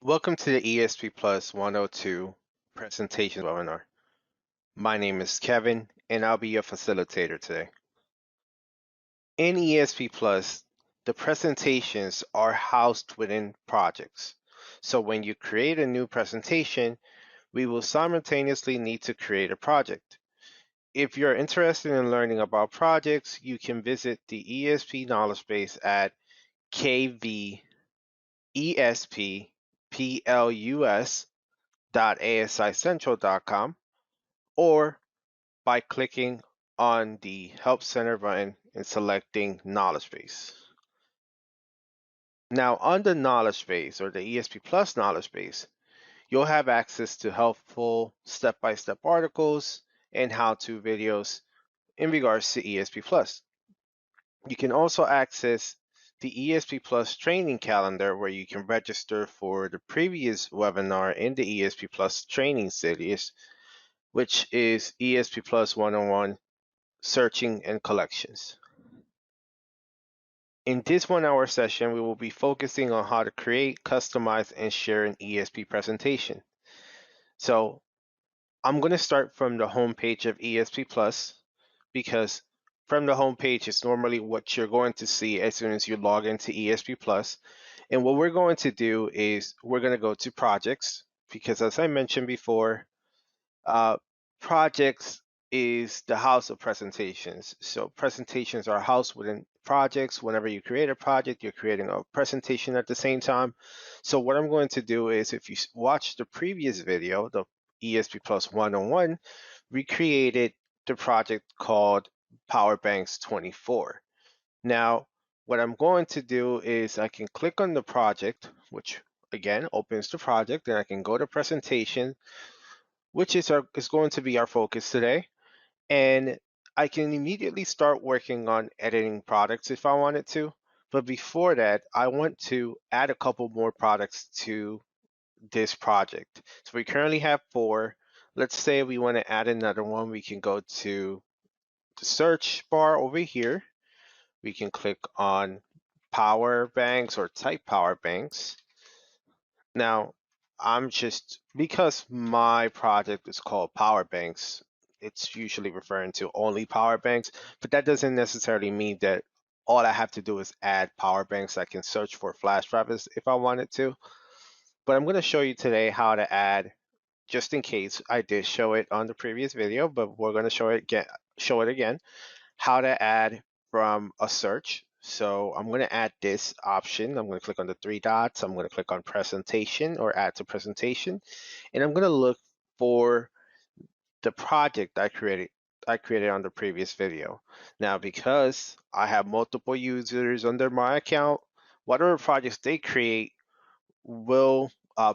Welcome to the ESP Plus 102 presentation webinar. My name is Kevin, and I'll be your facilitator today. In ESP Plus, the presentations are housed within projects. So when you create a new presentation, we will simultaneously need to create a project. If you're interested in learning about projects, you can visit the ESP knowledge base at kvespplus.asicentral.com or by clicking on the Help Center button and selecting Knowledge Base. Now, on the Knowledge Base or the ESP Plus Knowledge Base, you'll have access to helpful step-by-step articles and how-to videos in regards to ESP Plus. You can also access the ESP Plus training calendar where you can register for the previous webinar in the ESP Plus training series, which is ESP Plus 101 Searching and Collections. In this 1 hour session, we will be focusing on how to create, customize, and share an ESP presentation. So I'm going to start from the home page of ESP Plus because from the home page is normally what you're going to see as soon as you log into ESP Plus. And what we're going to do is we're going to go to projects because as I mentioned before, projects is the house of presentations. So presentations are housed within projects. Whenever you create a project, you're creating a presentation at the same time. So what I'm going to do is if you watch the previous video, the ESP Plus 101, we created the project called Power Banks 24. Now, what I'm going to do is I can click on the project, which again opens the project, and I can go to presentation, which is going to be our focus today. And I can immediately start working on editing products if I wanted to. But before that, I want to add a couple more products to this project. So we currently have 4. Let's say we want to add another one. We can go to the search bar over here. We can click on power banks or type power banks. Now, because my project is called Power Banks, it's usually referring to only power banks, but that doesn't necessarily mean that all I have to do is add power banks. I can search for flash drivers if I wanted to. But I'm going to show you today how to add, just in case I did show it on the previous video, but we're going to show it again, how to add from a search. So I'm going to add this option. I'm going to click on the 3 dots. I'm going to click on presentation or add to presentation. And I'm going to look for the project I created on the previous video. Now, because I have multiple users under my account, whatever projects they create will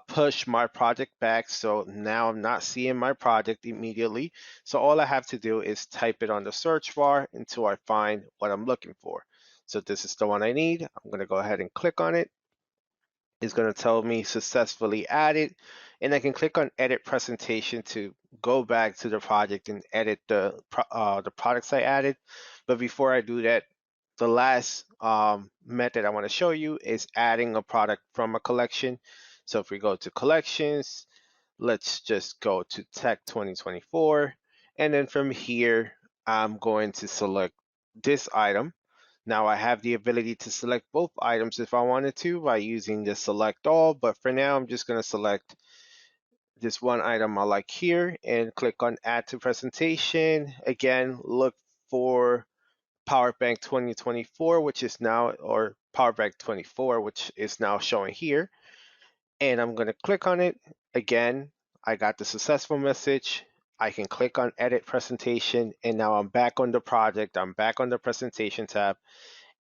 push my project back. So now I'm not seeing my project immediately. So all I have to do is type it on the search bar until I find what I'm looking for. So this is the one I need. I'm going to go ahead and click on it. It's going to tell me successfully added, and I can click on edit presentation to go back to the project and edit the products I added. But before I do that, the last method I want to show you is adding a product from a collection. So if we go to collections, let's just go to Tech 2024. And then from here, I'm going to select this item. Now I have the ability to select both items if I wanted to by using the select all, but for now I'm just going to select this one item I like here and click on add to presentation. Again, look for Power Bank 2024, which is now, or Power Bank 24, which is now showing here. And I'm going to click on it. Again, I got the successful message. I can click on edit presentation, and now I'm back on the project. I'm back on the presentation tab,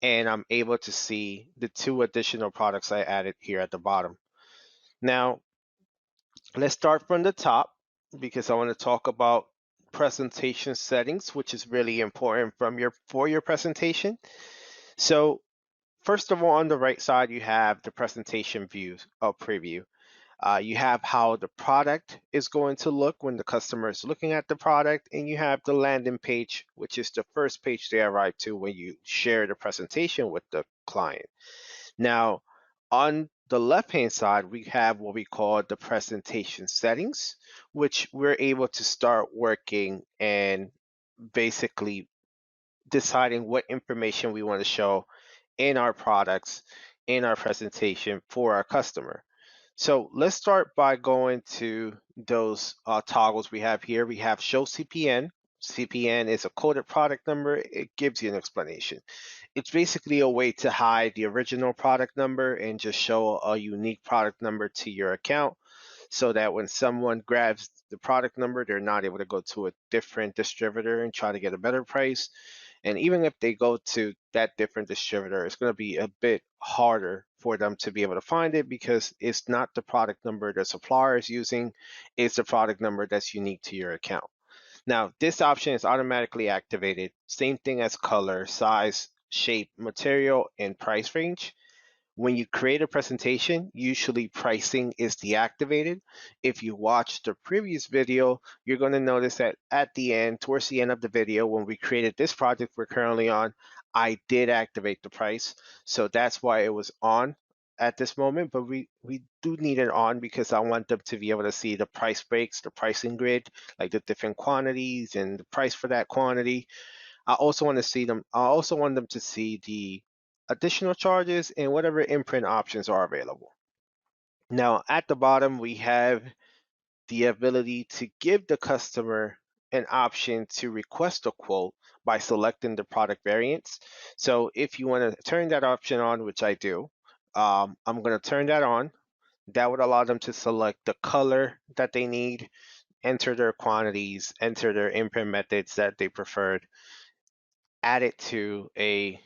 and I'm able to see the 2 additional products I added here at the bottom. Now, let's start from the top because I want to talk about presentation settings, which is really important for your presentation. So first of all, on the right side, you have the presentation view or preview. You have how the product is going to look when the customer is looking at the product, and you have the landing page, which is the first page they arrive to when you share the presentation with the client. Now, on the left-hand side, we have what we call the presentation settings, which we're able to start working and basically deciding what information we want to show in our products, in our presentation for our customer. So let's start by going to those toggles we have here. We have show CPN. CPN is a coded product number. It gives you an explanation. It's basically a way to hide the original product number and just show a unique product number to your account so that when someone grabs the product number, they're not able to go to a different distributor and try to get a better price. And even if they go to that different distributor, it's going to be a bit harder for them to be able to find it because it's not the product number the supplier is using, it's the product number that's unique to your account. Now, this option is automatically activated. Same thing as color, size, shape, material, and price range. When you create a presentation, usually pricing is deactivated. If you watch the previous video, you're going to notice that at the end, towards the end of the video, when we created this project we're currently on, I did activate the price. So that's why it was on at this moment, but we do need it on because I want them to be able to see the price breaks, the pricing grid, like the different quantities and the price for that quantity. I also want them to see the additional charges and whatever imprint options are available. Now at the bottom, we have the ability to give the customer an option to request a quote by selecting the product variants. So if you want to turn that option on, which I do, I'm going to turn that on. That would allow them to select the color that they need, enter their quantities, enter their imprint methods that they preferred, add it to a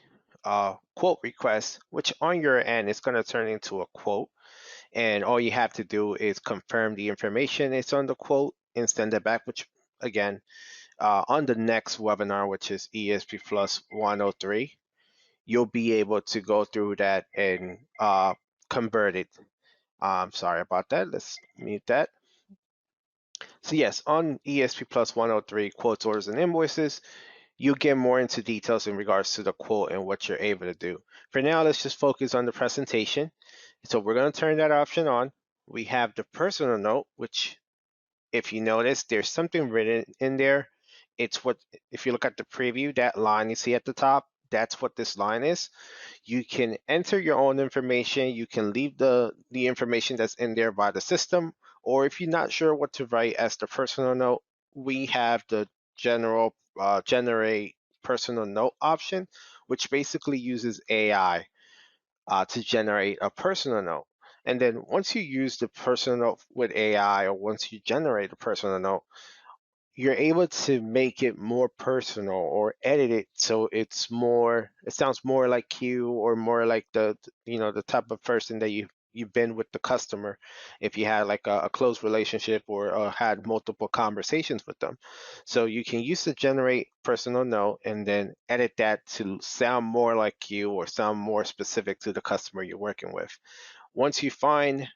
quote request, which on your end is going to turn into a quote. And all you have to do is confirm the information is on the quote and send it back, which again, on the next webinar, which is ESP Plus 103, you'll be able to go through that and convert it. Sorry about that. Let's mute that. So yes, on ESP Plus 103, quotes, orders, and invoices, you get more into details in regards to the quote and what you're able to do. For now, let's just focus on the presentation. So we're going to turn that option on. We have the personal note, which if you notice, there's something written in there. It's what, if you look at the preview, that line you see at the top, that's what this line is. You can enter your own information. You can leave the information that's in there by the system, or if you're not sure what to write as the personal note, we have the general generate personal note option, which basically uses AI to generate a personal note. And then once you use the personal note with AI, or once you generate a personal note, you're able to make it more personal or edit it so it sounds more like you, or more like the type of person that you've been with the customer, if you had like a close relationship, or had multiple conversations with them. So you can use the generate personal note and then edit that to sound more like you, or sound more specific to the customer you're working with. Once you find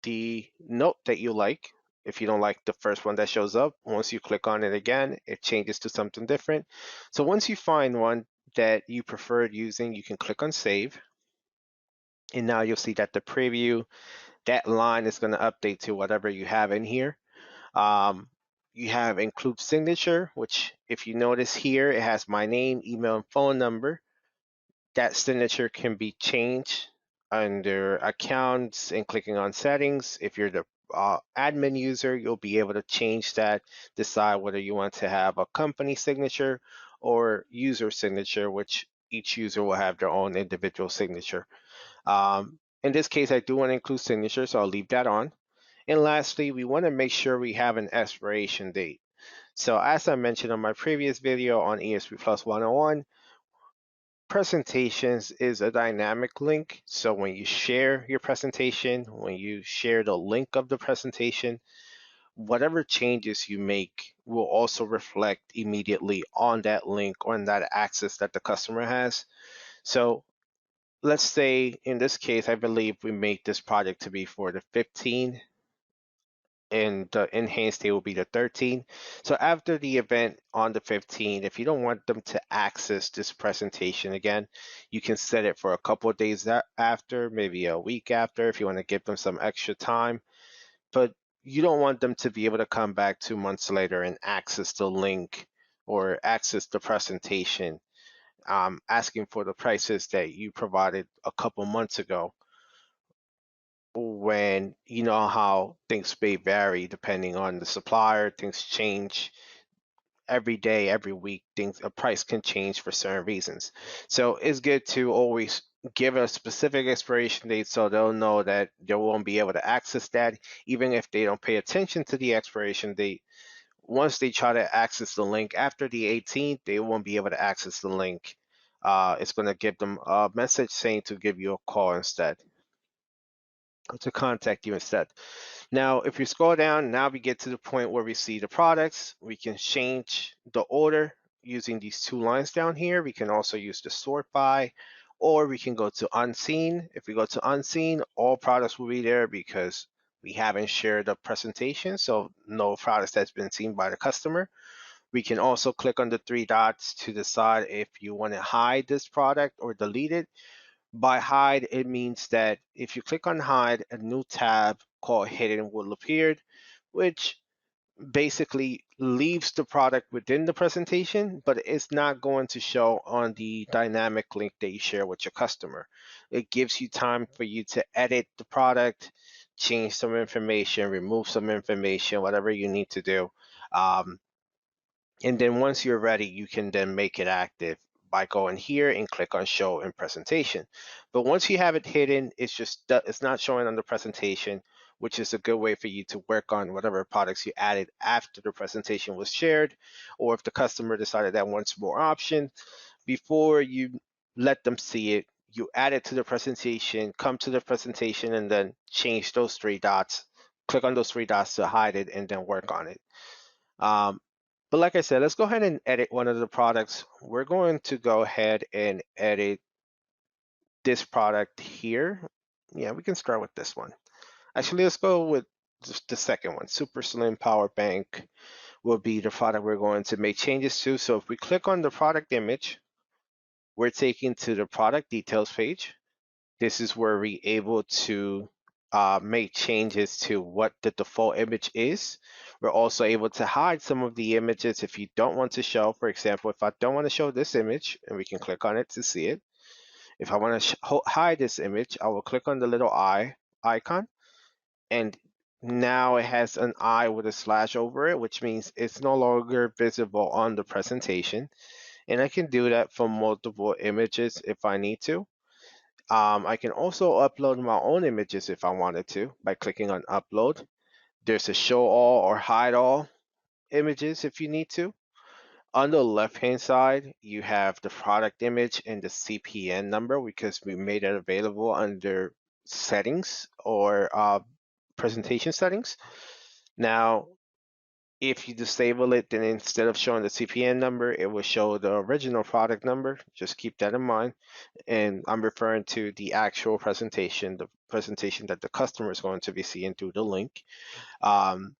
the note that you like, if you don't like the first one that shows up, once you click on it again, it changes to something different. So once you find one that you preferred using, you can click on save. And now you'll see that the preview, that line is going to update to whatever you have in here. Um, you have include signature, which if you notice here, it has my name, email, and phone number. That signature can be changed under accounts and clicking on settings. If you're the admin user, you'll be able to change that, decide whether you want to have a company signature or user signature, which each user will have their own individual signature. In this case, I do want to include signature, so I'll leave that on. And lastly, we want to make sure we have an expiration date. So as I mentioned on my previous video on ESP Plus 101, presentations is a dynamic link. So when you share your presentation, when you share the link of the presentation, whatever changes you make will also reflect immediately on that link or on that access that the customer has. So let's say in this case, I believe we made this project to be for the 15 and the enhanced day will be the 13th. So after the event on the 15th, if you don't want them to access this presentation again, you can set it for a couple of days after, maybe a week after, if you want to give them some extra time. But you don't want them to be able to come back 2 months later and access the link or access the presentation, asking for the prices that you provided a couple months ago, when you know how things may vary depending on the supplier. Things change every day, every week. Things, a price can change for certain reasons. So it's good to always give a specific expiration date so they'll know that they won't be able to access that, even if they don't pay attention to the expiration date. Once they try to access the link after the 18th, they won't be able to access the link. It's going to give them a message saying to give you a call instead, to contact you instead. Now, if you scroll down, now we get to the point where we see the products. We can change the order using these two lines down here. We can also use the sort by, or we can go to unseen. If we go to unseen, all products will be there because we haven't shared a presentation, so no products that's been seen by the customer. We can also click on the three dots to decide if you want to hide this product or delete it. By hide, it means that if you click on hide, a new tab called hidden will appear, which basically leaves the product within the presentation, but it's not going to show on the dynamic link that you share with your customer. It gives you time for you to edit the product, change some information, remove some information, whatever you need to do. Um, and then once you're ready, you can then make it active by going here and click on show in presentation. But once you have it hidden, it's not showing on the presentation, which is a good way for you to work on whatever products you added after the presentation was shared, or if the customer decided that wants more option, before you let them see it, you add it to the presentation, come to the presentation, and then change those three dots, click on those three dots to hide it, and then work on it. Um, but like I said, let's go ahead and edit one of the products. We're going to go ahead and edit this product here. Yeah, we can start with this one. Actually, let's go with just the second one. Super Slim Power Bank will be the product we're going to make changes to. So if we click on the product image, we're taken to the product details page. This is where we're able to make changes to what the default image is. We're also able to hide some of the images if you don't want to show. For example, if I don't want to show this image, and we can click on it to see it. If I want to hide this image, I will click on the little eye icon, and now it has an eye with a slash over it, which means it's no longer visible on the presentation. And I can do that for multiple images if I need to. I can also upload my own images if I wanted to by clicking on upload. There's a show all or hide all images if you need to. On the left hand side, you have the product image and the CPN number because we made it available under settings or presentation settings. Now, if you disable it, then instead of showing the CPN number, it will show the original product number. Just keep that in mind. And I'm referring to the actual presentation, the presentation that the customer is going to be seeing through the link. Um,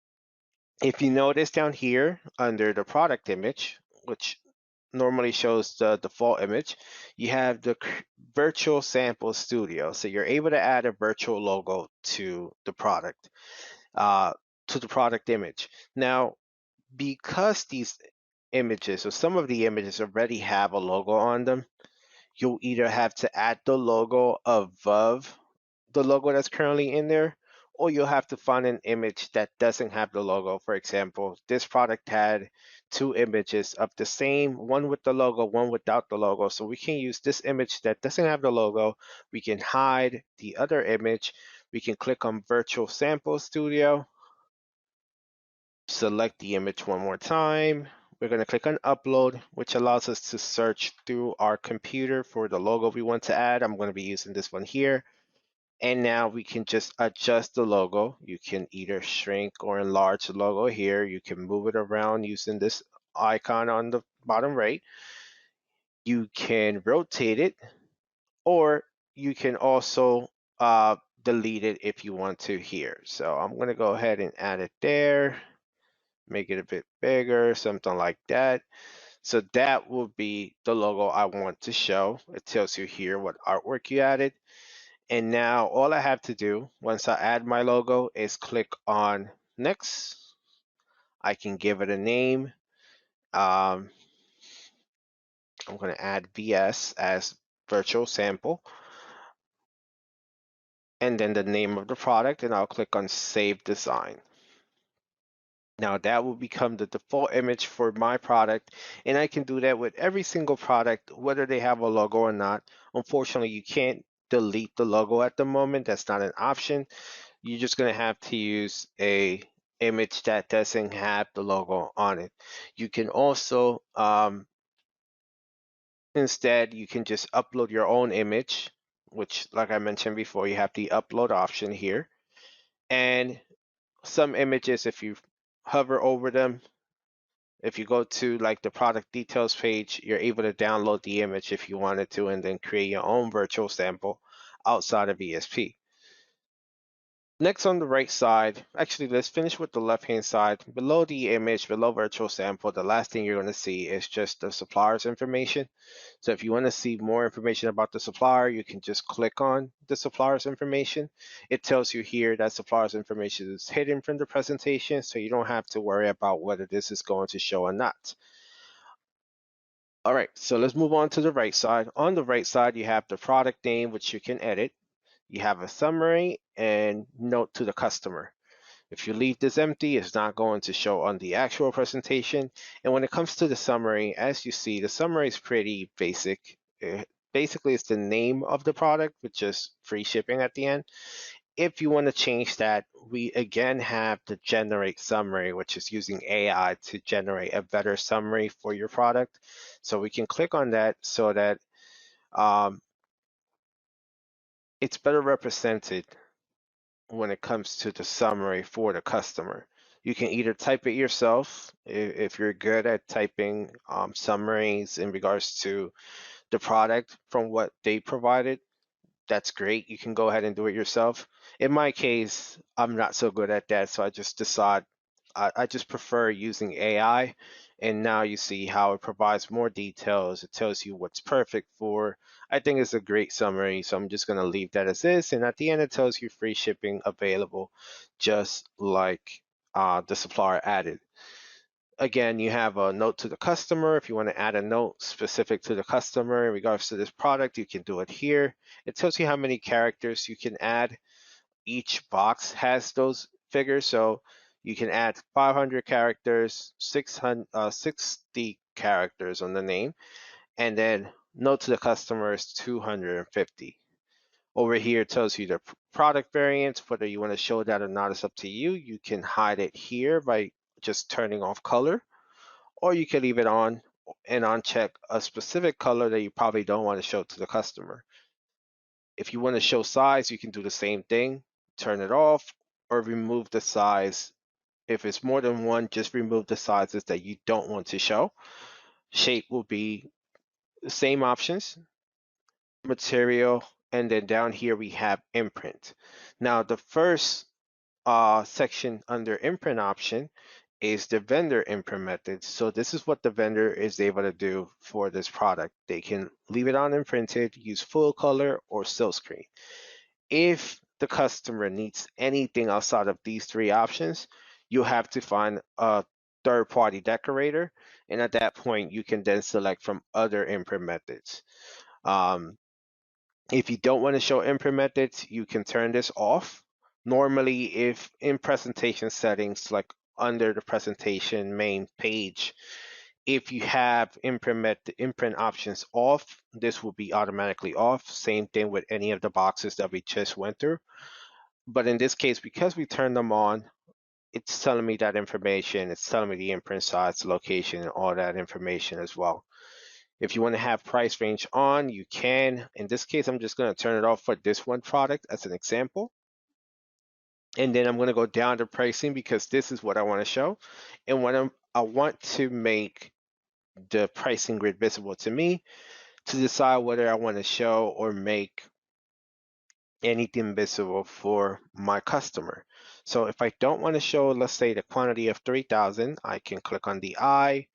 if you notice down here under the product image, which normally shows the default image, you have the virtual sample studio. So you're able to add a virtual logo to the product, to the product image. Now, because these images or some of the images already have a logo on them, you'll either have to add the logo above the logo that's currently in there, or you'll have to find an image that doesn't have the logo. For example, this product had two images of the same, one with the logo, one without the logo. So we can use this image that doesn't have the logo. We can hide the other image. We can click on Virtual Sample Studio, select the image one more time. We're going to click on upload, which allows us to search through our computer for the logo we want to add. I'm going to be using this one here. And now we can just adjust the logo. You can either shrink or enlarge the logo here. You can move it around using this icon on the bottom right. You can rotate it, or you can also delete it if you want to here. So I'm going to go ahead and add it there, make it a bit bigger, something like that. So that will be the logo I want to show. It tells you here what artwork you added. And now all I have to do once I add my logo is click on next. I can give it a name. I'm going to add VS as virtual sample, and then the name of the product, and I'll click on Save Design. Now that will become the default image for my product, and I can do that with every single product, whether they have a logo or not. Unfortunately, you can't delete the logo at the moment. That's not an option. You're just going to have to use a image that doesn't have the logo on it. You can also instead, you can just upload your own image, which, like I mentioned before, you have the upload option here. And some images, if you hover over them, if you go to like the product details page, you're able to download the image if you wanted to, and then create your own virtual sample outside of ESP. Next on the right side, actually let's finish with the left hand side. Below the image, below virtual sample, the last thing you're going to see is just the supplier's information. So if you want to see more information about the supplier, you can just click on the supplier's information. It tells you here that supplier's information is hidden from the presentation, so you don't have to worry about whether this is going to show or not. All right, so let's move on to the right side. On the right side, you have the product name, which you can edit. You have a summary and note to the customer. If you leave this empty, it's not going to show on the actual presentation. And when it comes to the summary, as you see, the summary is pretty basic. Basically, it's the name of the product with just free shipping at the end. If you want to change that, we again have the generate summary, which is using AI to generate a better summary for your product. So we can click on that so that um, it's better represented when it comes to the summary for the customer. You can either type it yourself if you're good at typing summaries in regards to the product from what they provided. That's great. You can go ahead and do it yourself. In my case, I'm not so good at that, so I just decide I just prefer using AI. And now you see how it provides more details. It tells you what's perfect for. I think it's a great summary, so I'm just going to leave that as is. And at the end, it tells you free shipping available, just like the supplier added. Again, you have a note to the customer. If you want to add a note specific to the customer in regards to this product, you can do it here. It tells you how many characters you can add. Each box has those figures, so you can add 500 characters, 60 characters on the name, and then note to the customer is 250. Over here, it tells you the product variant, whether you want to show that or not is up to you. You can hide it here by just turning off color, or you can leave it on and uncheck a specific color that you probably don't want to show to the customer. If you want to show size, you can do the same thing, turn it off or remove the size. If it's more than one, just remove the sizes that you don't want to show. Shape will be the same options, material, and then down here we have imprint. Now the first section under imprint option is the vendor imprint method. So this is what the vendor is able to do for this product. They can leave it on imprinted, use full color or silkscreen. If the customer needs anything outside of these three options, you have to find a third-party decorator, and at that point, you can then select from other imprint methods. If you don't want to show imprint methods, you can turn this off. Normally, if in presentation settings, like under the presentation main page, if you have imprint options off, this will be automatically off. Same thing with any of the boxes that we just went through. But in this case, because we turned them on, it's telling me that information. It's telling me the imprint size, location, and all that information as well. If you want to have price range on, you can. In this case, I'm just going to turn it off for this one product as an example. And then I'm going to go down to pricing because this is what I want to show. And when I want to make the pricing grid visible to me to decide whether I want to show or make anything visible for my customer. So if I don't want to show, let's say, the quantity of 3,000, I can click on the I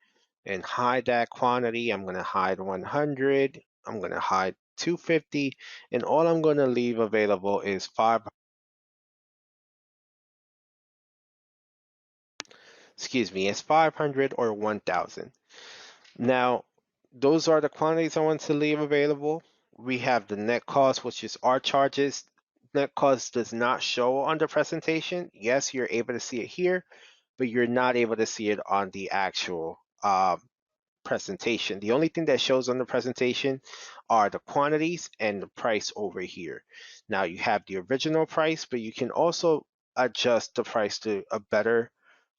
and hide that quantity. I'm going to hide 100. I'm going to hide 250, and all I'm going to leave available is 5. Excuse me, it's 500 or 1,000. Now, those are the quantities I want to leave available. We have the net cost, which is our charges. Net cost does not show on the presentation. Yes, you're able to see it here, but you're not able to see it on the actual presentation. The only thing that shows on the presentation are the quantities and the price over here. Now you have the original price, but you can also adjust the price to a better,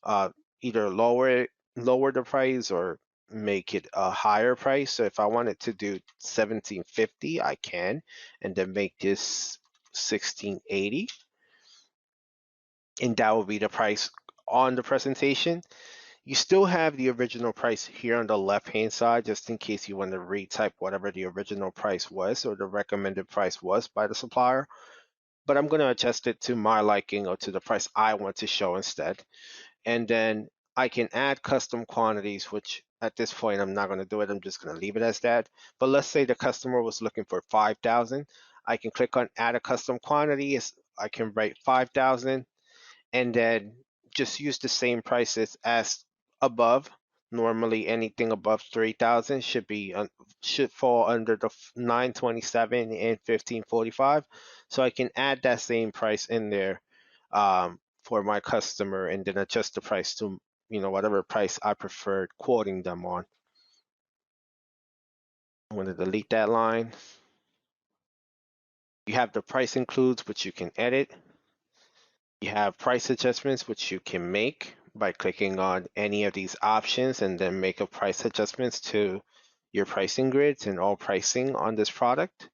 uh, either lower the price or make it a higher price. So if I wanted to do 1750, I can, and then make this 1680, and that will be the price on the presentation. You still have the original price here on the left-hand side, just in case you want to retype whatever the original price was or the recommended price was by the supplier. But I'm going to adjust it to my liking or to the price I want to show instead. And then I can add custom quantities, which at this point I'm not going to do it. I'm just going to leave it as that. But let's say the customer was looking for 5,000. I can click on add a custom quantity. I can write 5,000 and then just use the same prices as above. Normally, anything above 3,000 should fall under the 927 and 1545. So I can add that same price in there for my customer, and then adjust the price to whatever price I preferred quoting them on. I'm going to delete that line. You have the price includes, which you can edit. You have price adjustments, which you can make by clicking on any of these options and then make a price adjustments to your pricing grids and all pricing on this product.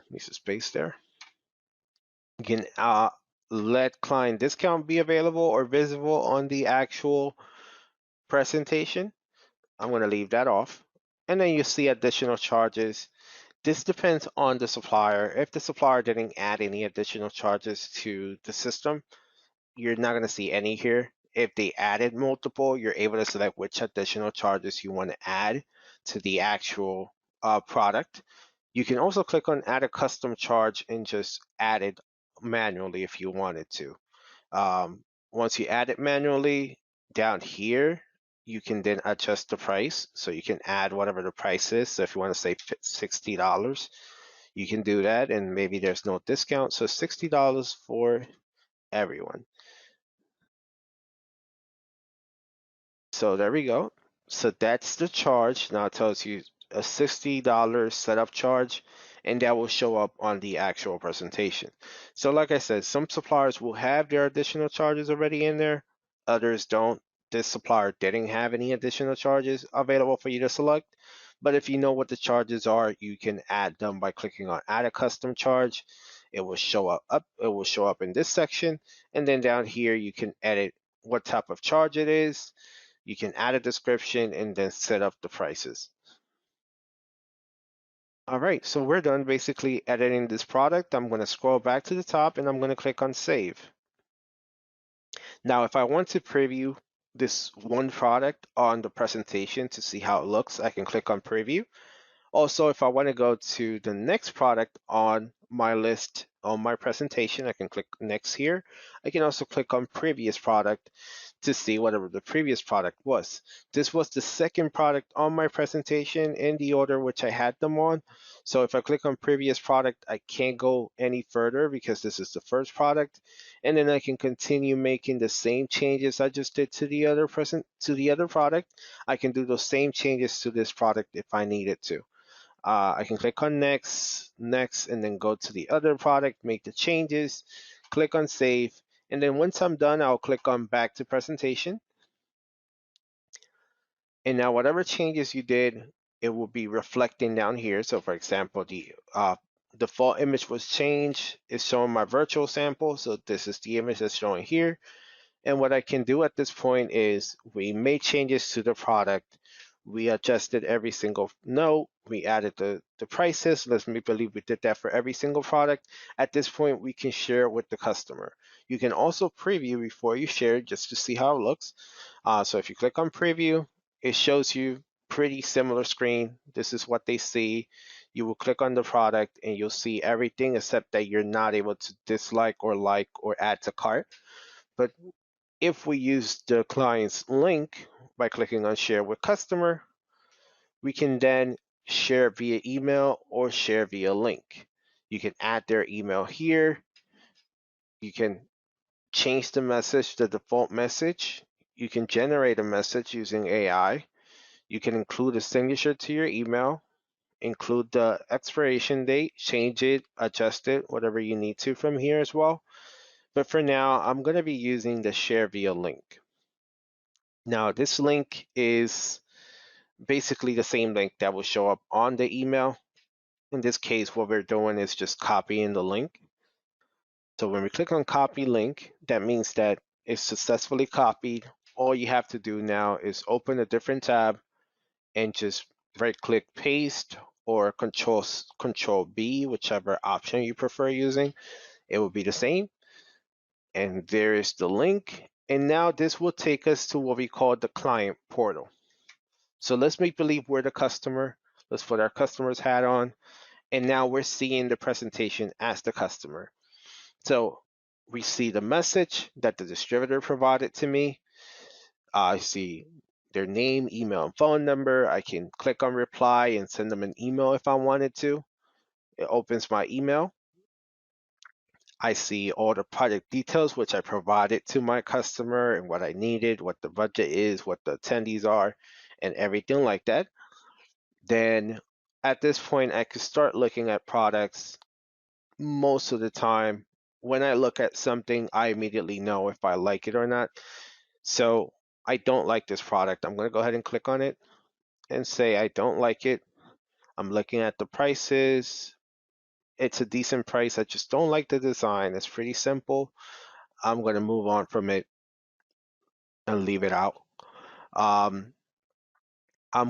Needs a space there. You can let client discount be available or visible on the actual presentation. I'm going to leave that off. And then you see additional charges. This depends on the supplier. If the supplier didn't add any additional charges to the system, you're not going to see any here. If they added multiple, you're able to select which additional charges you want to add to the actual product. You can also click on add a custom charge and just add it manually if you wanted to. Once you add it manually, down here, you can then adjust the price. So you can add whatever the price is. So if you want to say $60, you can do that, and maybe there's no discount. So $60 for everyone. So there we go. So that's the charge. Now it tells you a $60 setup charge, and that will show up on the actual presentation. So like I said, some suppliers will have their additional charges already in there, others don't. This supplier didn't have any additional charges available for you to select, but if you know what the charges are, you can add them by clicking on add a custom charge. It will show up in this section, and then down here you can edit what type of charge it is. You can add a description and then set up the prices. All right, so we're done basically editing this product. I'm going to scroll back to the top and I'm going to click on save. Now, if I want to preview this one product on the presentation to see how it looks, I can click on preview. Also, if I want to go to the next product on my list on my presentation, I can click next here. I can also click on previous product to see whatever the previous product was. This was the second product on my presentation in the order which I had them on. So if I click on previous product, I can't go any further because this is the first product. And then I can continue making the same changes I just did to the other product. I can do those same changes to this product if I needed to. I can click on next, and then go to the other product, make the changes, click on save, and then once I'm done, I'll click on back to presentation. And now whatever changes you did, it will be reflecting down here. So for example, the default image was changed. It's showing my virtual sample. So this is the image that's showing here. And what I can do at this point is we made changes to the product. We adjusted every single note. We added the prices. Let's me believe we did that for every single product. At this point, we can share it with the customer. You can also preview before you share it just to see how it looks. So if you click on preview, it shows you pretty similar screen. This is what they see. You will click on the product and you'll see everything except that you're not able to dislike or add to cart. But if we use the client's link by clicking on share with customer, we can then share via email or share via link. You can add their email here. You can change the message, the default message. You can generate a message using AI. You can include a signature to your email, include the expiration date, change it, adjust it, whatever you need to from here as well. But for now, I'm going to be using the share via link. Now, this link is basically the same link that will show up on the email. In this case, what we're doing is just copying the link. So when we click on copy link, that means that it's successfully copied. All you have to do now is open a different tab and just right click paste or control B, whichever option you prefer using. It will be the same. And there is the link. And now this will take us to what we call the client portal. So let's make believe we're the customer. Let's put our customer's hat on. And now we're seeing the presentation as the customer. So we see the message that the distributor provided to me. I see their name, email, and phone number. I can click on reply and send them an email if I wanted to. It opens my email. I see all the project details, which I provided to my customer and what I needed, what the budget is, what the attendees are, and everything like that. Then at this point, I could start looking at products. Most of the time, when I look at something, I immediately know if I like it or not. So I don't like this product. I'm going to go ahead and click on it and say I don't like it. I'm looking at the prices. It's a decent price. I just don't like the design. It's pretty simple. I'm going to move on from it and leave it out. I'm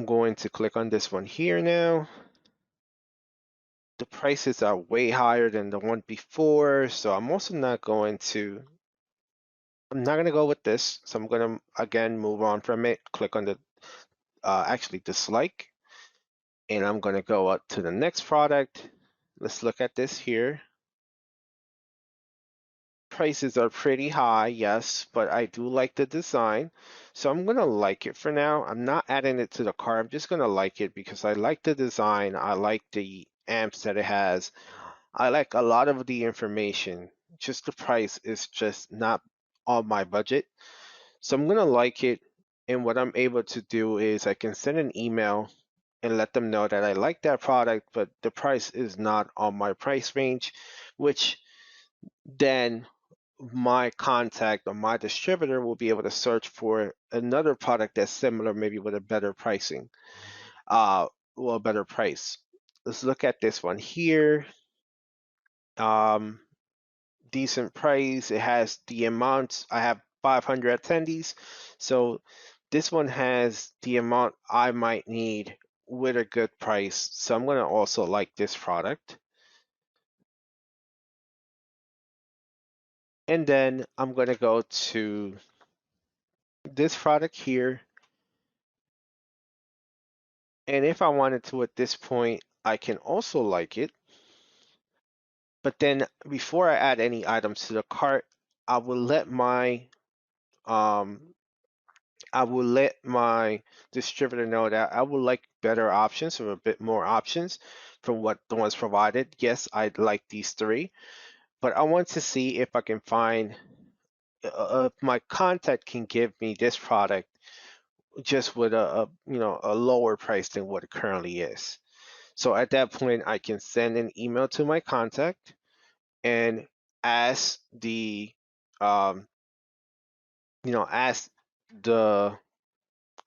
going to click on this one here now. The prices are way higher than the one before, so I'm also not going to go with this. So I'm going to again move on from it, click on the actually dislike, and I'm going to go up to the next product. Let's look at this here. Prices are pretty high, yes, but I do like the design. So I'm going to like it for now. I'm not adding it to the cart. I'm just going to like it because I like the design. I like the amps that it has. I like a lot of the information. Just the price is just not on my budget. So I'm going to like it. And what I'm able to do is I can send an email and let them know that I like that product, but the price is not on my price range, which then my contact or my distributor will be able to search for another product that's similar, maybe with a better pricing, well, a better price. Let's look at this one here. Decent price. It has the amount. I have 500 attendees, so this one has the amount I might need with a good price. So I'm gonna also like this product. And then I'm gonna go to this product here. And if I wanted to at this point, I can also like it. But then before I add any items to the cart, I will let my um, distributor know that I would like better options or a bit more options from what the ones provided. Yes, I'd like these three, but I want to see if I can find if my contact can give me this product just with a lower price than what it currently is. So at that point, I can send an email to my contact and ask the um, ask the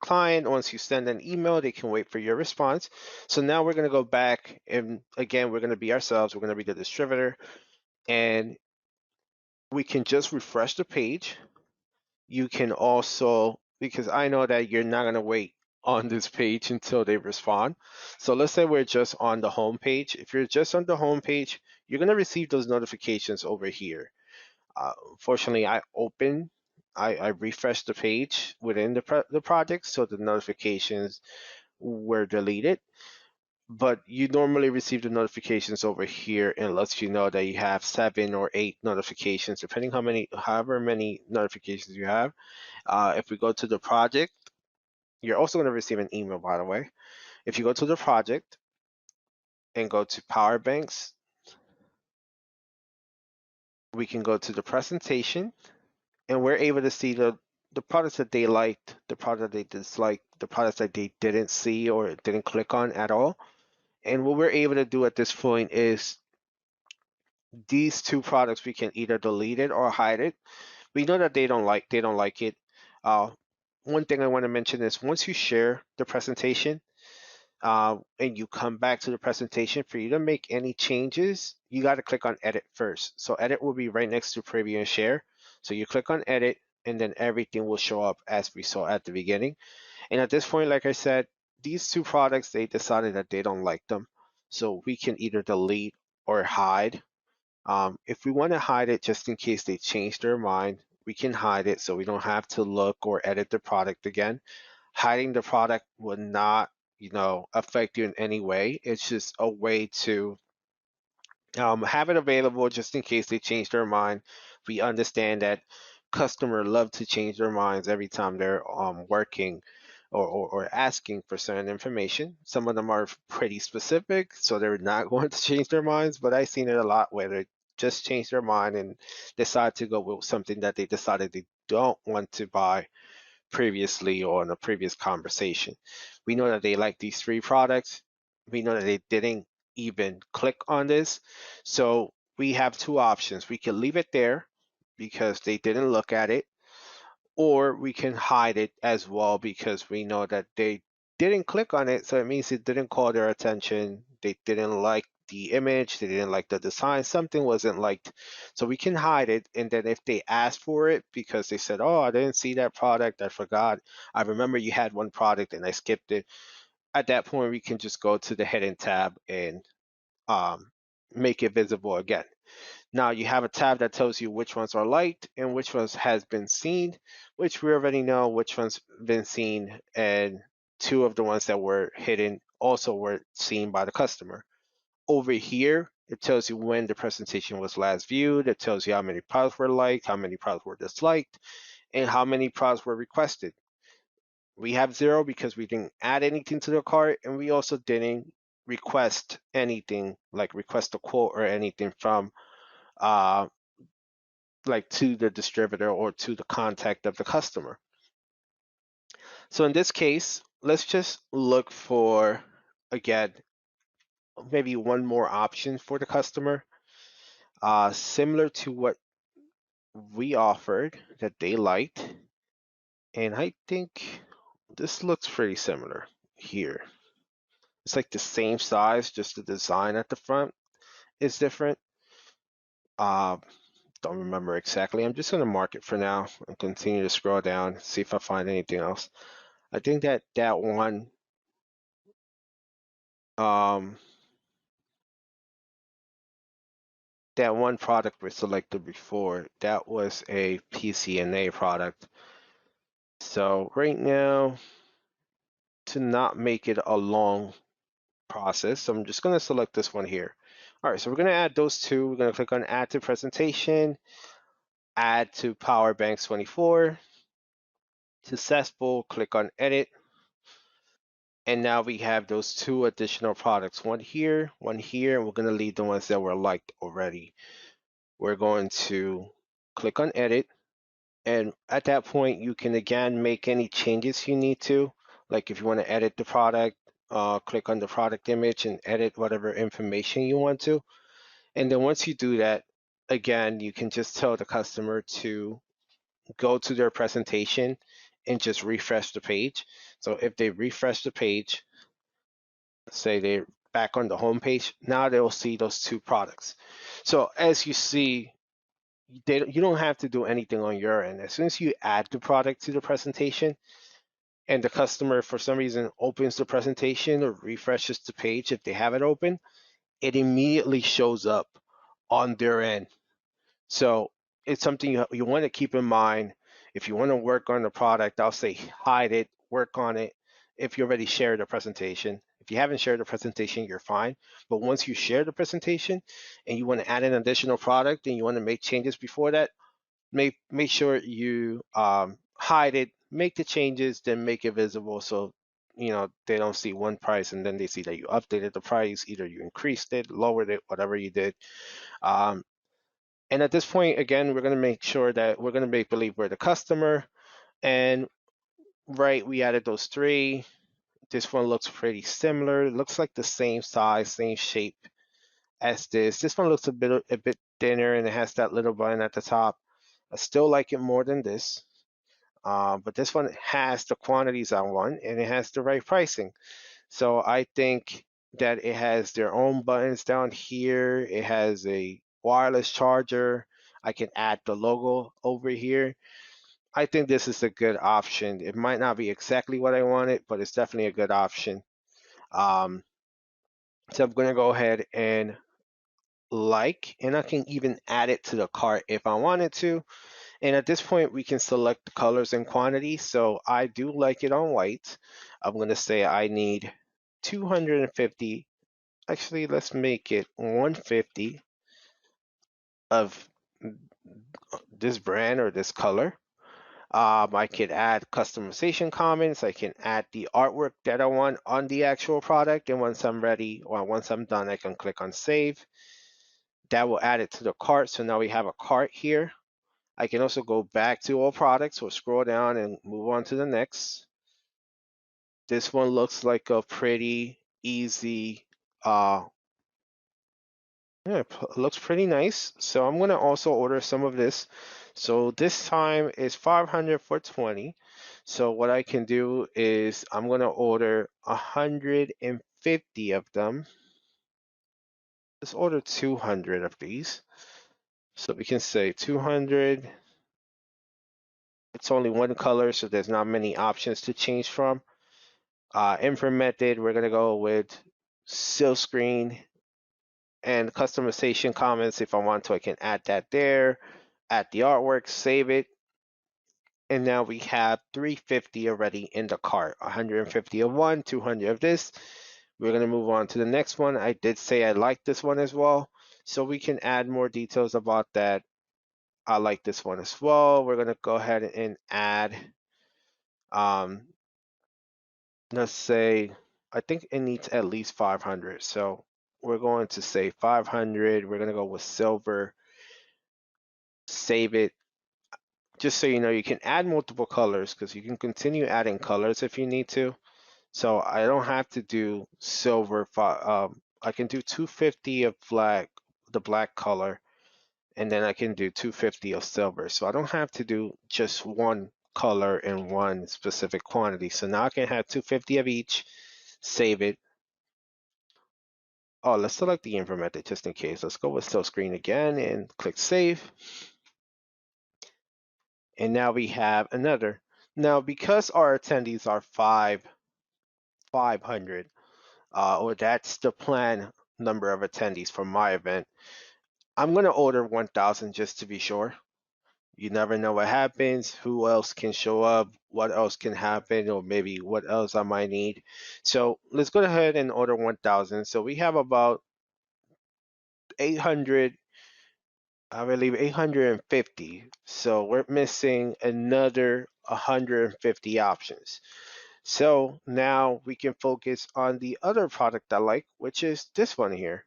client. Once you send an email, they can wait for your response. So now we're going to go back, and again, we're going to be ourselves. We're going to be the distributor, and we can just refresh the page. You can also, because I know that you're not going to wait on this page until they respond. So let's say we're just on the home page. If you're just on the home page, you're going to receive those notifications over here. Unfortunately, I refreshed the page within the project, so the notifications were deleted. But you normally receive the notifications over here and lets you know that you have 7 or 8 notifications, depending however many notifications you have. If we go to the project, you're also going to receive an email, by the way. If you go to the project and go to power banks, we can go to the presentation and we're able to see the products that they liked, the product they disliked, the products that they didn't see or didn't click on at all. And what we're able to do at this point is these 2 products, we can either delete it or hide it. We know that they don't like it. Uh, One thing I want to mention is once you share the presentation, and you come back to the presentation, for you to make any changes, you got to click on edit first. So edit will be right next to preview and share. So you click on edit and then everything will show up as we saw at the beginning. And at this point, like I said, these 2 products, they decided that they don't like them. So we can either delete or hide. If we want to hide it just in case they change their mind, we can hide it so we don't have to look or edit the product again. Hiding the product would not, affect you in any way. It's just a way to have it available just in case they change their mind. We understand that customers love to change their minds every time they're working or asking for certain information. Some of them are pretty specific, so they're not going to change their minds, but I've seen it a lot where they just change their mind and decide to go with something that they decided they don't want to buy previously or in a previous conversation. We know that they like these 3 products. We know that they didn't even click on this. So we have 2 options. We can leave it there because they didn't look at it, or we can hide it as well because we know that they didn't click on it. So it means it didn't call their attention. They didn't like the image. They didn't like the design. Something wasn't liked. So we can hide it. And then if they ask for it because they said, oh, I didn't see that product, I forgot. I remember you had one product and I skipped it. At that point, we can just go to the hidden tab and um, make it visible again. Now you have a tab that tells you which ones are liked and which ones has been seen, which we already know which ones been seen, and 2 of the ones that were hidden also were seen by the customer. Over here, it tells you when the presentation was last viewed. It tells you how many products were liked, how many products were disliked, and how many products were requested. We have 0 because we didn't add anything to the cart, and we also didn't request anything like request a quote or anything from uh, like to the distributor or to the contact of the customer. So in this case, let's just look for, again, maybe one more option for the customer, similar to what we offered that they liked. And I think this looks pretty similar here. It's like the same size, just the design at the front is different. Uh, don't remember exactly. I'm just going to mark it for now and continue to scroll down, see if I find anything else. I think that um, one product we selected before, that was a PCNA product. So right now, to not make it a long process, I'm just going to select this one here. All right, so we're going to add those 2. We're going to click on Add to Presentation, Add to Power Banks 24. Successful, click on Edit. And now we have those 2 additional products, one here, and we're going to leave the ones that were liked already. We're going to click on Edit. And at that point, you can again make any changes you need to. Like if you want to edit the product, click on the product image and edit whatever information you want to. And then once you do that, again, you can just tell the customer to go to their presentation and just refresh the page. So if they refresh the page, say they're back on the home page, now they'll see those 2 products. So as you see, you don't have to do anything on your end. As soon as you add the product to the presentation, and the customer for some reason opens the presentation or refreshes the page if they have it open, it immediately shows up on their end. So it's something you want to keep in mind. If you want to work on the product, I'll say hide it, work on it. If you already shared the presentation, if you haven't shared the presentation, you're fine. But once you share the presentation and you want to add an additional product and you want to make changes before that, make sure you hide it, make the changes, then make it visible so they don't see one price and then they see that you updated the price, either you increased it, lowered it, whatever you did. Um, and at this point, again, we're going to make sure that we're going to make believe we're the customer. And right, we added those three. This one looks pretty similar. It looks like the same size, same shape as this. This one looks a bit thinner and it has that little button at the top. I still like it more than this. But this one has the quantities I want and it has the right pricing. So I think that it has their own buttons down here. It has a wireless charger. I can add the logo over here. I think this is a good option. It might not be exactly what I wanted, but it's definitely a good option. Um, so I'm going to go ahead and and I can even add it to the cart if I wanted to. And at this point, we can select the colors and quantity. So I do like it on white. I'm going to say I need 250. Actually, let's make it 150 of this brand or this color. I could add customization comments. I can add the artwork that I want on the actual product. And once I'm ready, or once I'm done, I can click on save. That will add it to the cart. So now we have a cart here. I can also go back to all products or scroll down and move on to the next. This one looks like a pretty easy, yeah, it looks pretty nice. So I'm gonna also order some of this. So this time is 500 for 20. So what I can do is I'm gonna order 150 of them. Let's order 200 of these. So we can say 200. It's only one color, so there's not many options to change from. Input method, we're gonna go with silk screen and customization comments. If I want to, I can add that there, add the artwork, save it. And now we have 350 already in the cart, 150 of one, 200 of this. We're gonna move on to the next one. I did say I like this one as well, so we can add more details about that. I like this one as well. We're gonna go ahead and add, um, let's say, I think it needs at least 500. So we're going to say 500. We're gonna go with silver, save it. Just so you know, you can add multiple colors because you can continue adding colors if you need to. So I don't have to do silver. I can do 250 of black, the black color, and then I can do 250 of silver. So I don't have to do just one color in one specific quantity. So now I can have 250 of each, save it. Oh, let's select the input method just in case. Let's go with silk screen again and click save. And now we have another. Now, because our attendees are 500, or that's the plan number of attendees for my event, I'm going to order 1,000 just to be sure. You never know what happens, who else can show up, what else can happen, or maybe what else I might need. So let's go ahead and order 1,000. So we have about 800, I believe 850. So we're missing another 150 options. So now we can focus on the other product I like, which is this one here.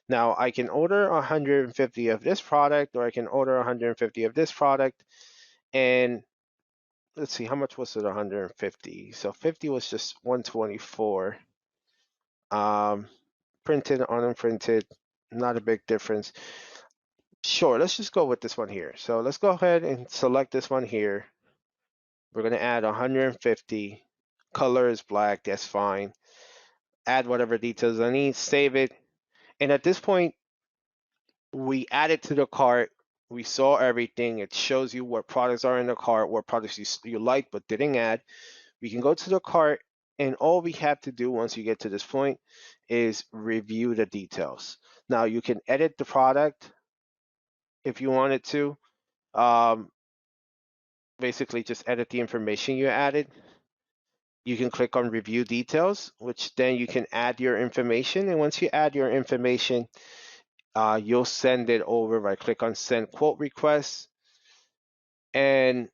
Now I can order 150 of this product, or I can order 150 of this product. And let's see, how much was it 150? So 50 was just 124. Printed, unimprinted, not a big difference. Sure, let's just go with this one here. So let's go ahead and select this one here. We're gonna add 150. Color is black, that's fine. Add whatever details I need, save it. And at this point, we add it to the cart. We saw everything. It shows you what products are in the cart, what products you like but didn't add. We can go to the cart, and all we have to do once you get to this point is review the details. Now you can edit the product if you wanted to. Um, Basically, just edit the information you added. You can click on review details, which then you can add your information. And once you add your information, you'll send it over by click on send quote request. And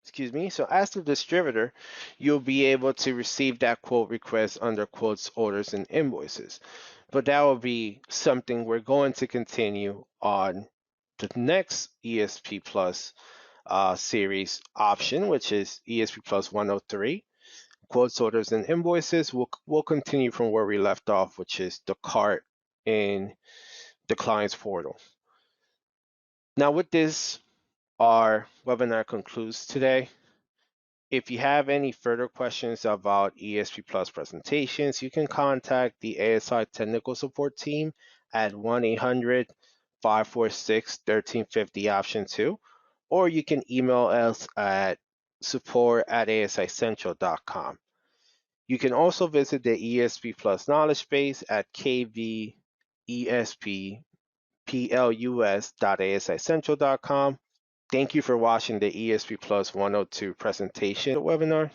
excuse me, so as the distributor, you'll be able to receive that quote request under quotes, orders, and invoices. But that will be something we're going to continue on the next ESP Plus series option, which is ESP Plus 103. Quotes, orders, and invoices. We'll continue from where we left off, which is the cart in the client's portal. Now, with this, our webinar concludes today. If you have any further questions about ESP Plus presentations, you can contact the ASI technical support team at 1-800-546-1350 option 2, or you can email us at support@asicentral.com. You can also visit the ESP Plus knowledge base at kvespplus.asicentral.com. Thank you for watching the ESP Plus 102 presentation webinar.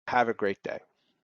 Have a great day.